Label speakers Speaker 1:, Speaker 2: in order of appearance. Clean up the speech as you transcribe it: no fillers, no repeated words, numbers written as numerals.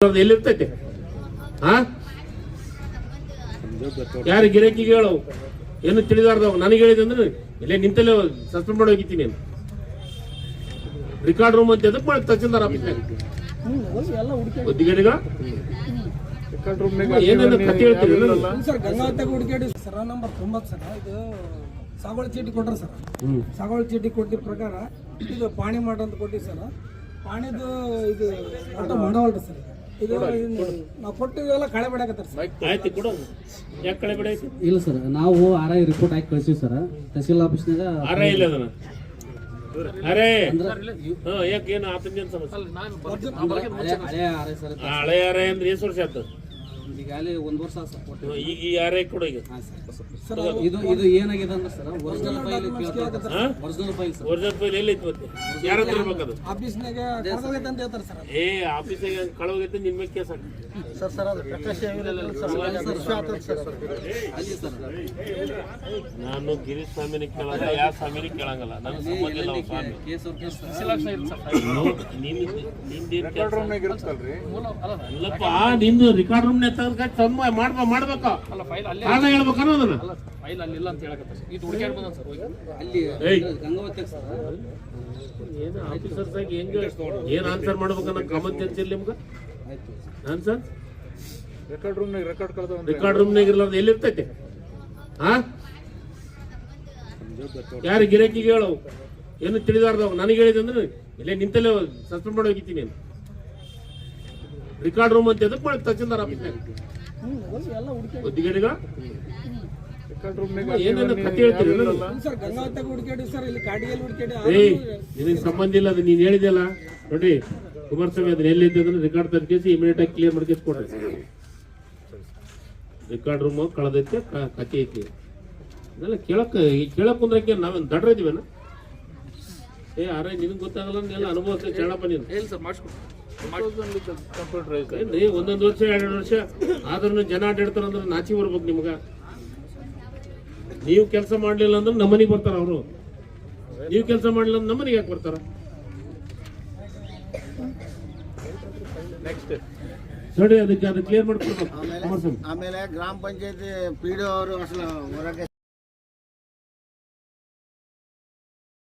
Speaker 1: ಎಲ್ಲಿರ್ತೈತೆ ಯಾರು ಗಿರಾಕಿಗೆ ಹೇಳು ಏನು ತಿಳಿದಾರ್ದವ್ ನನಗೆ ಹೇಳಿದಂದ್ರೆ ಇಲ್ಲೇ ನಿಂತಲ್ಲೇ ಸಸ್ಪೆಂಡ್ ಮಾಡಿ ಹೋಗಿದ್ದೀನಿ ರಿಕಾರ್ಡ್ ರೂಮ್ ಅಂತ ಎದಕ್ ಮಾಡಿ ತಹಸೀಲ್ದಾರ್ ಆಫೀಸ್ನಾಗ ಬುದ್ಧಿಗೇಡಿಗ ಏನೇನು ಕಥೆ ಹೇಳ್ತೀರಿ
Speaker 2: ಸರ್ ಗಂಗಾವತಿಯಾಗ ಹುಡುಕಾಡಿ ಸರ್ ನಂಬರ್ 90 ಸರ್ ಇದು ಸಾಗೋಳಿ ಚೀಟಿ ಕೊಟ್ರ ಸರ್ ಸಾಗೋಳಿ ಚೀಟಿ ಕೊಟ್ಟಿದ್ದ ಪ್ರಕಾರ ಇದು ಪಾಣಿ ಮಾಡ ಅಂತ ಕೊಟ್ಟಿವಿ ಸರ್ ಪಾಣಿದು ಇದು ಆಟ ಮಾಡವಲ್ರಿ ಸರ್ ಇದು ನಾವು ಕೊಟ್ಟಿದ್ದೆಲ್ಲ ಕಳೆ ಬಿಡಾಕತ್ತಾರ ಸರ್
Speaker 1: ಆಯ್ತು ಕೊಡು ಯಾಕೆ ಕಳೆ ಬಿಡಾಯ್ತು
Speaker 3: ಇಲ್ಲ ಸರ್ ನಾವು RI ರಿಪೋರ್ಟ್ ಹಾಕಿ ಕಳ್ಸಿವಿ ಸರ್ ತಹಸೀಲ್ ಆಫೀಸ್ನಾಗ
Speaker 1: RI ಇಲ್ಲ ಅದನ್ನ ಅರೆ ಯಾಕೆ ಏನು ಆತಂಕ ಸಮಸ್ಯೆ
Speaker 3: ಹಳೆ RI ಸರ್
Speaker 1: ಹಳೆ RI ಅಂದ್ರೆ ಎಷ್ಟು ವರ್ಷ ಆಯ್ತು
Speaker 3: ಈಗ ಅಲ್ಲಿ 1 ವರ್ಷ ಸಪೋರ್ಟ್
Speaker 1: ಈಗ ಈ RI ಕೊಡು ಈಗ
Speaker 3: ಸರ್ ಇದು ಏನಾಗಿದೆ ಅಂದ್ರೆ sir original file original file sir
Speaker 1: original file ಎಲ್ಲಿ ಐತಿ ಮತ್ತೆ ಯಾರ ಹತ್ರ ಇರ್ಬೇಕದು
Speaker 2: ಆಫೀಸ್ನಾಗ ಕಳ್ದೋಗೈತೆ ಅಂತ ಹೇಳ್ತಾರೆ ಸರ್
Speaker 1: ಆಫೀಸಿಗೆ ಕಳೋಗೈತೆ ನಿನ್ ಮೇಲೆ ಕೇಸ್ ಹಾಕಿ
Speaker 2: ಸರ್ ಅದು ಪ್ರಕಾಶ್
Speaker 1: ನಾನು ಗಿರೀಶ್ ಸ್ವಾಮಿನ ಕೇಳಲ್ಲ ಯಾವ ಸ್ವಾಮಿನ ಕೇಳಂಗಲ್ಲ ನನಗೆ ಸಂಬಂಧ ಇಲ್ಲ ಸ್ವಾಮಿ ಅಲ್ಲಪ್ಪ ನಿಂದು ರಿಕಾರ್ಡ್ ರೂಮ್ ಮಾಡ್ಬೇಕು ಕಾರಣ ಹೇಳ್ಬೇಕು ಅನ್ನೋದನ್ನ
Speaker 3: ಅಲ್ಲಿ ಗಂಗಾವತಿ ಸರ್
Speaker 1: ಏನು ಆಫೀಸರ್ಸ್ ಆಗಿ ಹೆಂಗೆ ಏನ್ ಆನ್ಸರ್ ಮಾಡ್ಬೇಕನ್ನ ಕಾಮನ್ ಸೆನ್ಸ್ ಇಲ್ಲ ನಿಮ್ಗೆ ಆನ್ಸರ್ ರೆಕಾರ್ಡ್ ರೂಮ್ನಾಗ ಇರ್ಲಾರ್ದು ಎಲ್ಲಿರ್ತೈತೆ ಯಾರು ಗಿರಾಕಿಗೆ ಹೇಳು ಏನು ತಿಳಿದಾರ್ದವ್ ನನಗೆ ಹೇಳಿದಂದ್ರೆ ಇಲ್ಲೇ ನಿಂತಲ್ಲೇ ಸಸ್ಪೆಂಡ್ ಮಾಡಿ ಹೋಗಿದ್ದೀನಿ ರಿಕಾರ್ಡ್ ರೂಮ್ ಅಂತ ಎದಕ್ ಮಾಡಿ ತಹಸೀಲ್ದಾರ್ ಆಫೀಸ್ನಾಗ ಬುದ್ಧಿಗೇಡಿಗ ಏನೇನು ಕಥೆ ಹೇಳ್ತೀರಿ
Speaker 2: ಸರ್ ಗಂಗಾವತಿಯಾಗ ಹುಡುಕಾಡಿ ಸರ್ ಇಲ್ಲಿ ಕಾಡಿಯಲ್ಲಿ ಹುಡುಕಾಡಿ
Speaker 1: ನಿನಗೆ ಸಂಬಂಧ ಇಲ್ಲ ಅದು ನೀನ್ ಹೇಳಿದೆಲ್ಲ ನೋಡಿ ಕುಮಾರಸ್ವಾಮಿ ಅದನ್ನ ಎಲ್ಲಿದ್ದೆ ಅಂದ್ರೆ ರಿಕಾರ್ಡ್ ತರ್ಕೇಸಿ ಇಮಿಡಿಯೇಟ್ ಆಗಿ ಕ್ಲಿಯರ್ ಮಾಡ್ಕೇಸಿ ಕೊಡ್ರಿ ರಿಕಾರ್ಡ್ ರೂಮ್ ಕಳೆದೈತೆ ಕಥೆ ಐತಿ ಅದೆಲ್ಲ ಕೇಳಕ್ ಕುಂದ್ರಕ್ಕೆ ನಾವೇನು ದಡ್ರ ಇದೀವೇನ RI ನಿನಗೆ ಗೊತ್ತಾಗಲ್ಲ ಎಲ್ಲ ಅನುಭವಿಸ ಕೇಳಪ್ಪ ನೀನು ಏನ್ರಿ ಒಂದೊಂದು ವರ್ಷ 2 ವರ್ಷ ಆದ್ರೂ ಜನ ಅಡ್ಡಾಡ್ತಾರ ಅಂದ್ರೆ ನಾಚಿ ಬರ್ಬೇಕು ನಿಮ್ಗ ನೀವು ಕೆಲಸ ಮಾಡ್ಲಿಲ್ಲ ಅಂದ್ರೆ ನಮ್ಮನಿಗೆ ಬರ್ತಾರ ಅವರು ನೀವು ಕೆಲಸ ಮಾಡ್ಲಿಲ್ಲ ಅಂದ್ರೆ ನಮ್ಮನಿಗೆ ಯಾಕೆ ಬರ್ತಾರ ನೋಡಿ ಅದಕ್ಕೆ ಅದು ಕ್ಲಿಯರ್ ಮಾಡ್ಕೊಡ್ಬೇಕು
Speaker 4: ಆಮೇಲೆ ಗ್ರಾಮ ಪಂಚಾಯತಿ PDO ಅವರು ಅಸಲು ಹೊರಗೆ